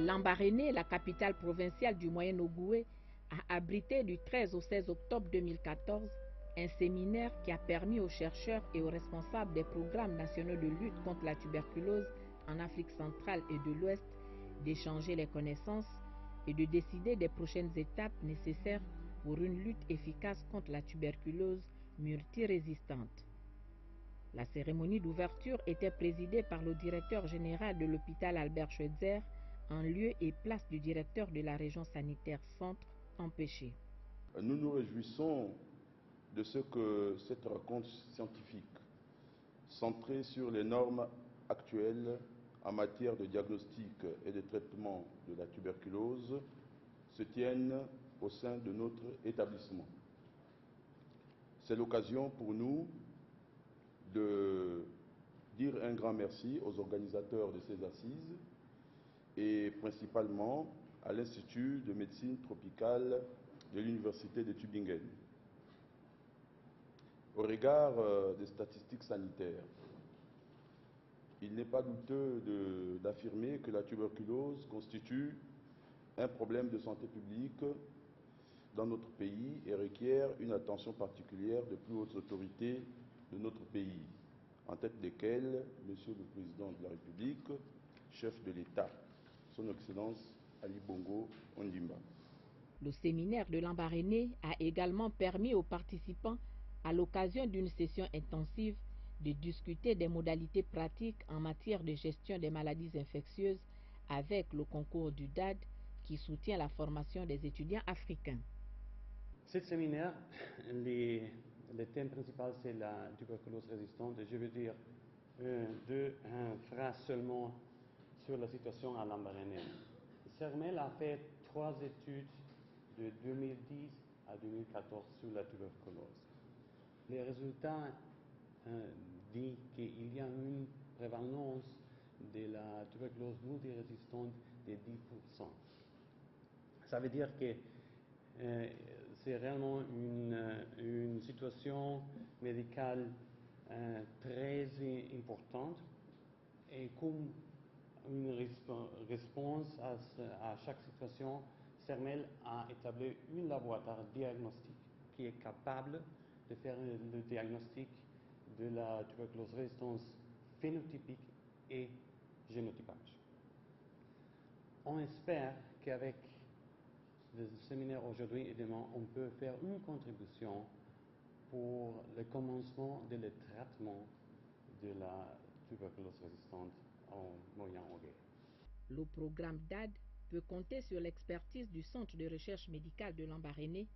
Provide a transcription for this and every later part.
Lambaréné, la capitale provinciale du Moyen-Ogooué, a abrité du 13 au 16 octobre 2014 un séminaire qui a permis aux chercheurs et aux responsables des programmes nationaux de lutte contre la tuberculose en Afrique centrale et de l'Ouest d'échanger les connaissances et de décider des prochaines étapes nécessaires pour une lutte efficace contre la tuberculose multirésistante. La cérémonie d'ouverture était présidée par le directeur général de l'hôpital Albert Schweitzer, en lieu et place du directeur de la région sanitaire Centre, empêché. Nous nous réjouissons de ce que cette rencontre scientifique, centrée sur les normes actuelles en matière de diagnostic et de traitement de la tuberculose, se tienne au sein de notre établissement. C'est l'occasion pour nous de dire un grand merci aux organisateurs de ces assises et principalement à l'Institut de médecine tropicale de l'Université de Tübingen. Au regard des statistiques sanitaires, il n'est pas douteux d'affirmer que la tuberculose constitue un problème de santé publique dans notre pays et requiert une attention particulière des plus hautes autorités de notre pays, en tête desquelles Monsieur le Président de la République, chef de l'État, Son Excellence Ali Bongo Ondimba. Le séminaire de Lambaréné a également permis aux participants, à l'occasion d'une session intensive, de discuter des modalités pratiques en matière de gestion des maladies infectieuses avec le concours du DAD qui soutient la formation des étudiants africains. Ce séminaire, le thème principal c'est la tuberculose résistante. Je veux dire deux phrases seulement sur la situation à Lambaréné. CERMEL a fait 3 études de 2010 à 2014 sur la tuberculose. Les résultats disent qu'il y a une prévalence de la tuberculose multirésistante de 10%. Ça veut dire que c'est réellement une situation médicale très importante et comme une réponse à chaque situation, CERMEL a établi un laboratoire diagnostique qui est capable de faire le diagnostic de la tuberculose résistance phénotypique et génotypage. On espère qu'avec le séminaire aujourd'hui et demain, on peut faire une contribution pour le commencement de le traitement de la tuberculose résistante en Moyen-Ogooué. Le programme DAD peut compter sur l'expertise du Centre de recherche médicale de Lambaréné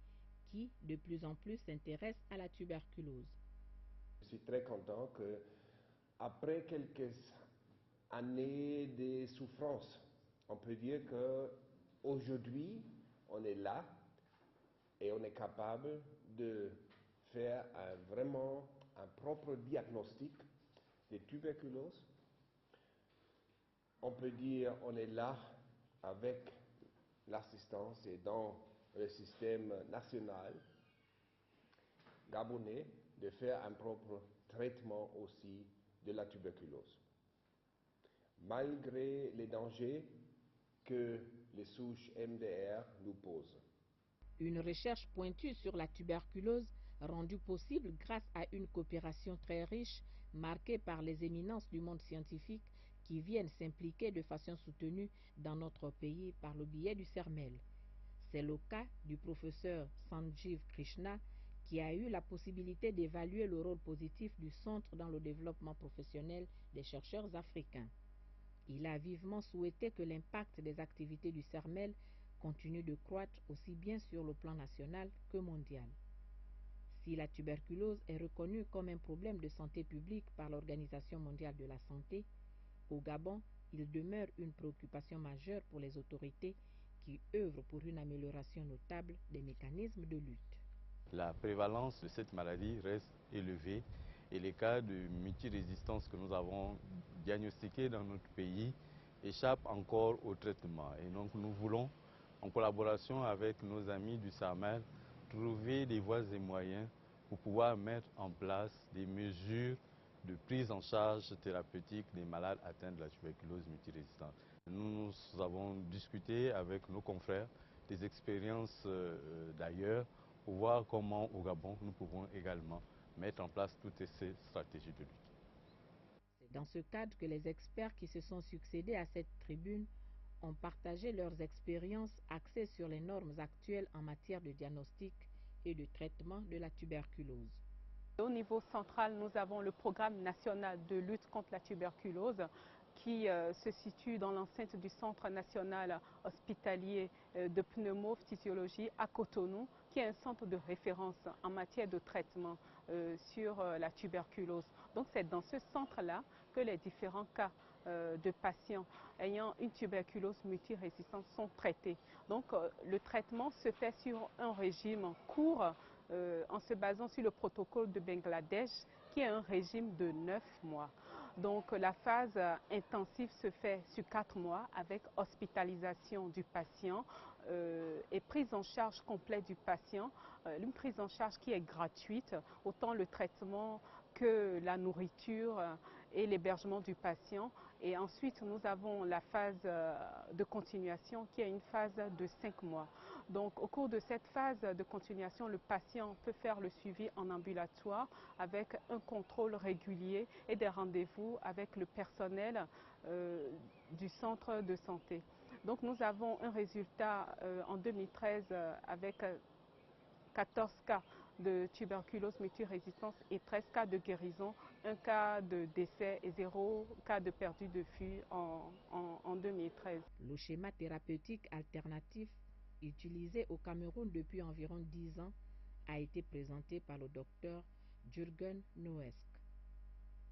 qui, de plus en plus, s'intéresse à la tuberculose. Je suis très content qu'après quelques années de souffrance, on peut dire qu'aujourd'hui, on est là et on est capable de faire vraiment un propre diagnostic de tuberculose. On peut dire qu'on est là avec l'assistance et dans le système national gabonais de faire un propre traitement aussi de la tuberculose. Malgré les dangers que les souches MDR nous posent. Une recherche pointue sur la tuberculose rendue possible grâce à une coopération très riche marquée par les éminences du monde scientifique qui viennent s'impliquer de façon soutenue dans notre pays par le biais du CERMEL. C'est le cas du professeur Sanjeev Krishna qui a eu la possibilité d'évaluer le rôle positif du centre dans le développement professionnel des chercheurs africains. Il a vivement souhaité que l'impact des activités du CERMEL continue de croître aussi bien sur le plan national que mondial. Si la tuberculose est reconnue comme un problème de santé publique par l'Organisation mondiale de la santé, au Gabon, il demeure une préoccupation majeure pour les autorités qui œuvrent pour une amélioration notable des mécanismes de lutte. La prévalence de cette maladie reste élevée et les cas de multirésistance que nous avons diagnostiqués dans notre pays échappent encore au traitement. Et donc nous voulons, en collaboration avec nos amis du CERMEL, trouver des voies et moyens pour pouvoir mettre en place des mesures de prise en charge thérapeutique des malades atteints de la tuberculose multirésistante. Nous avons discuté avec nos confrères des expériences d'ailleurs pour voir comment au Gabon nous pouvons également mettre en place toutes ces stratégies de lutte. C'est dans ce cadre que les experts qui se sont succédés à cette tribune ont partagé leurs expériences axées sur les normes actuelles en matière de diagnostic et de traitement de la tuberculose. Au niveau central, nous avons le programme national de lutte contre la tuberculose qui se situe dans l'enceinte du Centre national hospitalier de pneumophysiologie à Cotonou, qui est un centre de référence en matière de traitement sur la tuberculose. Donc c'est dans ce centre-là que les différents cas de patients ayant une tuberculose multirésistante sont traités. Donc le traitement se fait sur un régime court en se basant sur le protocole de Bangladesh qui est un régime de 9 mois. Donc la phase intensive se fait sur 4 mois avec hospitalisation du patient et prise en charge complète du patient, une prise en charge qui est gratuite, autant le traitement que la nourriture et l'hébergement du patient. Et ensuite, nous avons la phase de continuation qui est une phase de 5 mois. Donc, au cours de cette phase de continuation, le patient peut faire le suivi en ambulatoire avec un contrôle régulier et des rendez-vous avec le personnel du centre de santé. Donc, nous avons un résultat en 2013 avec 14 cas de tuberculose multirésistance et 13 cas de guérison, 1 cas de décès et 0 cas de perdu de vue en 2013. Le schéma thérapeutique alternatif utilisé au Cameroun depuis environ 10 ans a été présenté par le docteur Jürgen Noesk.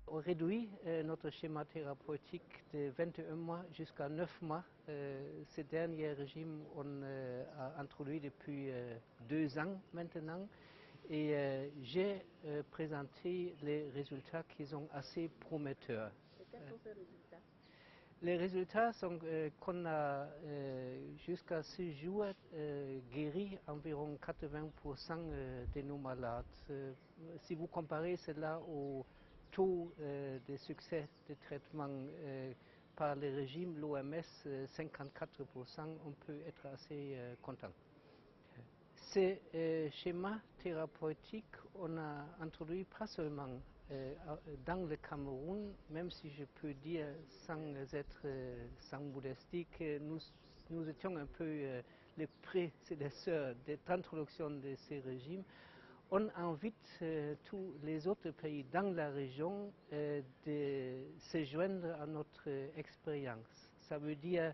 On réduit notre schéma thérapeutique de 21 mois jusqu'à 9 mois. Ce dernier régime, on a introduit depuis 2 ans maintenant. Et j'ai présenté les résultats qui sont assez prometteurs. Et quels sont ces résultats? Les résultats sont qu'on a jusqu'à ce jour guéri environ 80% de nos malades. Si vous comparez cela au taux de succès de traitement par le régime, l'OMS, 54%, on peut être assez content. Ces schémas thérapeutiques, on a introduit pas seulement dans le Cameroun, même si je peux dire sans modestie que nous étions un peu les prédécesseurs de l'introduction de ces régimes. On invite tous les autres pays dans la région de se joindre à notre expérience. Ça veut dire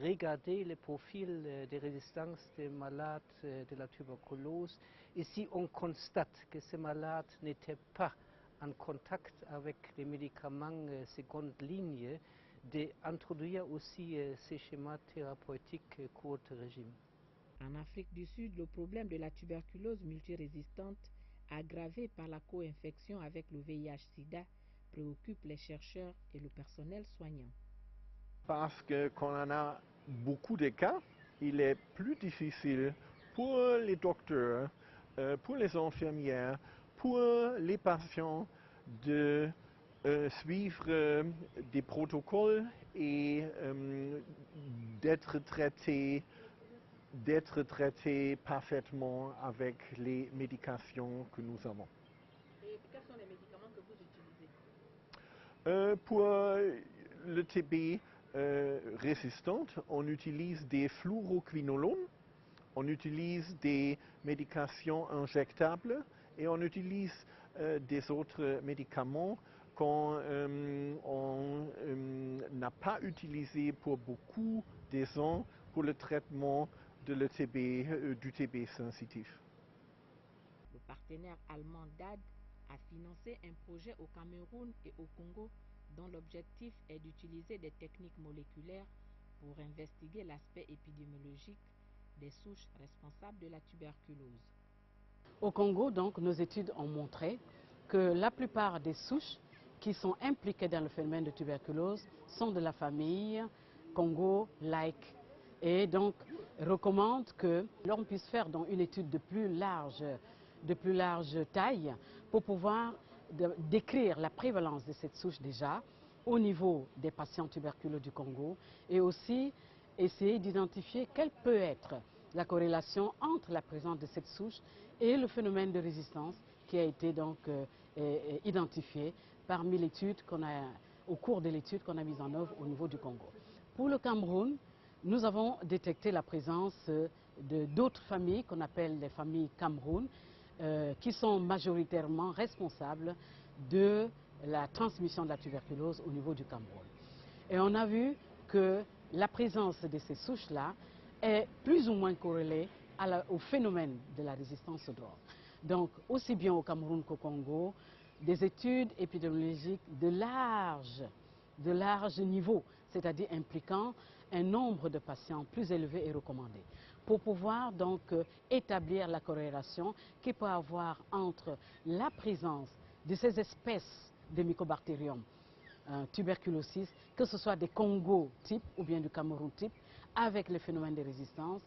regarder le profil de résistance des malades de la tuberculose. Et si on constate que ces malades n'étaient pas en contact avec les médicaments seconde ligne, d'introduire aussi ces schémas thérapeutiques court régime. En Afrique du Sud, le problème de la tuberculose multirésistante, aggravé par la co-infection avec le VIH-Sida, préoccupe les chercheurs et le personnel soignant. Parce que quand on a beaucoup de cas, il est plus difficile pour les docteurs, pour les infirmières, pour les patients de suivre des protocoles et d'être traités parfaitement avec les médications que nous avons. Et quels sont les médicaments que vous utilisez? Pour le TB résistant, on utilise des fluoroquinolones, on utilise des médications injectables et on utilise des autres médicaments qu'on n'a pas utilisé pour beaucoup des ans pour le traitement de du TB sensitif. Le partenaire allemand DAG a financé un projet au Cameroun et au Congo dont l'objectif est d'utiliser des techniques moléculaires pour investiguer l'aspect épidémiologique des souches responsables de la tuberculose. Au Congo, donc, nos études ont montré que la plupart des souches qui sont impliquées dans le phénomène de tuberculose sont de la famille Congo-like. Et donc, recommande que l'on puisse faire donc une étude de plus large taille pour pouvoir décrire la prévalence de cette souche déjà au niveau des patients tuberculeux du Congo et aussi essayer d'identifier quelle peut être la corrélation entre la présence de cette souche et le phénomène de résistance qui a été donc identifié parmi l'étude au cours de l'étude qu'on a mise en œuvre au niveau du Congo. Pour le Cameroun, nous avons détecté la présence d'autres familles qu'on appelle les familles Cameroun, qui sont majoritairement responsables de la transmission de la tuberculose au niveau du Cameroun. Et on a vu que la présence de ces souches-là est plus ou moins corrélée au phénomène de la résistance aux drogues. Donc, aussi bien au Cameroun qu'au Congo, des études épidémiologiques de large niveau, c'est-à-dire impliquant un nombre de patients plus élevé est recommandé, pour pouvoir donc établir la corrélation qu'il peut y avoir entre la présence de ces espèces de mycobactérium tuberculosis, que ce soit des Congo type ou bien du Cameroun type, avec le phénomène de résistance,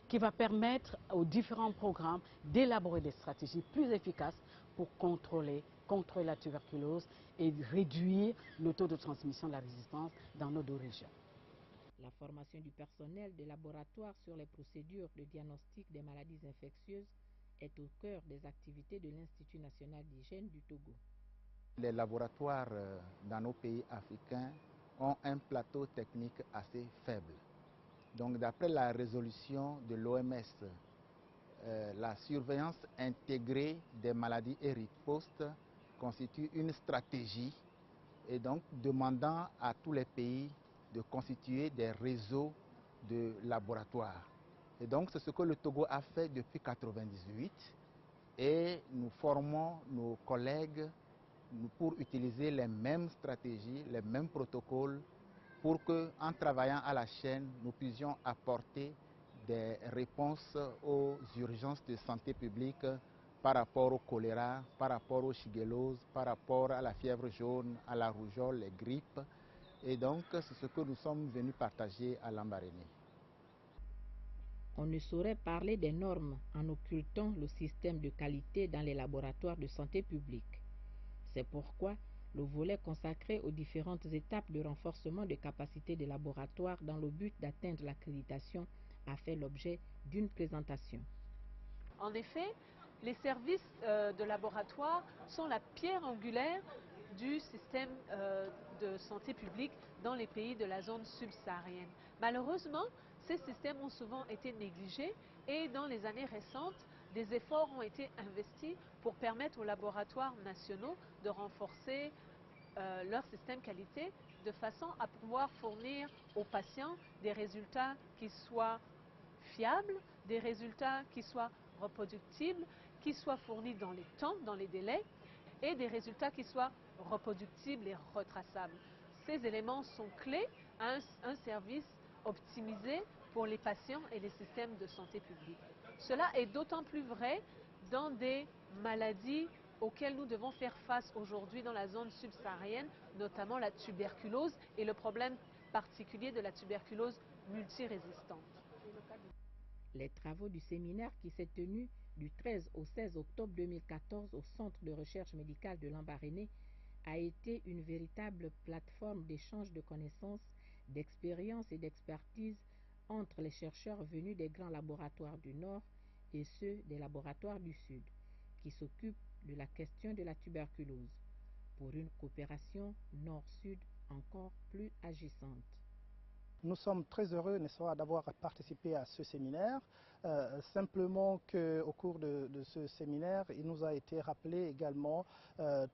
qui va permettre aux différents programmes d'élaborer des stratégies plus efficaces pour contrôler la tuberculose et réduire le taux de transmission de la résistance dans nos deux régions. La formation du personnel des laboratoires sur les procédures de diagnostic des maladies infectieuses est au cœur des activités de l'Institut national d'hygiène du Togo. Les laboratoires dans nos pays africains ont un plateau technique assez faible. Donc d'après la résolution de l'OMS, la surveillance intégrée des maladies et ripostes constitue une stratégie et donc demandant à tous les pays de constituer des réseaux de laboratoires. Et donc c'est ce que le Togo a fait depuis 1998 et nous formons nos collègues pour utiliser les mêmes stratégies, les mêmes protocoles pour qu'en travaillant à la chaîne, nous puissions apporter des réponses aux urgences de santé publique par rapport au choléra, par rapport au shigellose, par rapport à la fièvre jaune, à la rougeole, les grippes. Et donc, c'est ce que nous sommes venus partager à Lambaréné. On ne saurait parler des normes en occultant le système de qualité dans les laboratoires de santé publique. C'est pourquoi le volet consacré aux différentes étapes de renforcement de capacités des laboratoires dans le but d'atteindre l'accréditation a fait l'objet d'une présentation. En effet, les services de laboratoire sont la pierre angulaire du système de santé publique dans les pays de la zone subsaharienne. Malheureusement, ces systèmes ont souvent été négligés et dans les années récentes, des efforts ont été investis pour permettre aux laboratoires nationaux de renforcer leur système qualité de façon à pouvoir fournir aux patients des résultats qui soient fiables, des résultats qui soient reproductibles, qui soient fournis dans les temps, dans les délais, et des résultats qui soient reproductibles et retraçables. Ces éléments sont clés à un service optimisé pour les patients et les systèmes de santé publique. Cela est d'autant plus vrai dans des maladies auxquelles nous devons faire face aujourd'hui dans la zone subsaharienne, notamment la tuberculose et le problème particulier de la tuberculose multirésistante. Les travaux du séminaire qui s'est tenu du 13 au 16 octobre 2014 au Centre de recherche médicale de Lambaréné a été une véritable plateforme d'échange de connaissances, d'expériences et d'expertise entre les chercheurs venus des grands laboratoires du Nord et ceux des laboratoires du Sud, qui s'occupent de la question de la tuberculose, pour une coopération Nord-Sud encore plus agissante. Nous sommes très heureux, n'est-ce pas, d'avoir participé à ce séminaire. Simplement qu'au cours de ce séminaire, il nous a été rappelé également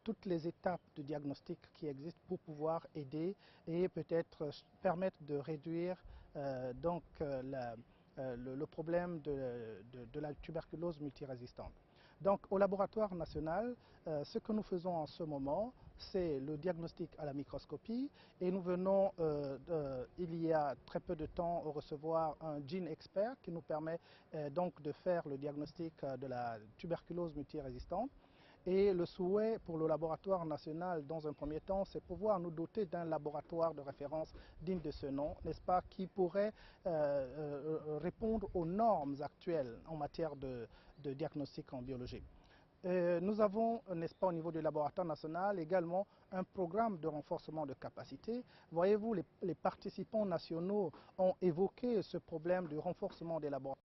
toutes les étapes de diagnostic qui existent pour pouvoir aider et peut-être permettre de réduire le problème de la tuberculose multirésistante. Donc au laboratoire national, ce que nous faisons en ce moment, c'est le diagnostic à la microscopie et nous venons il y a très peu de temps recevoir un gene expert qui nous permet donc de faire le diagnostic de la tuberculose multirésistante. Et le souhait pour le laboratoire national, dans un premier temps, c'est pouvoir nous doter d'un laboratoire de référence digne de ce nom, n'est-ce pas, qui pourrait répondre aux normes actuelles en matière de diagnostic en biologie. nous avons, n'est-ce pas, au niveau du laboratoire national également un programme de renforcement de capacité. Voyez-vous, les participants nationaux ont évoqué ce problème de renforcement des laboratoires.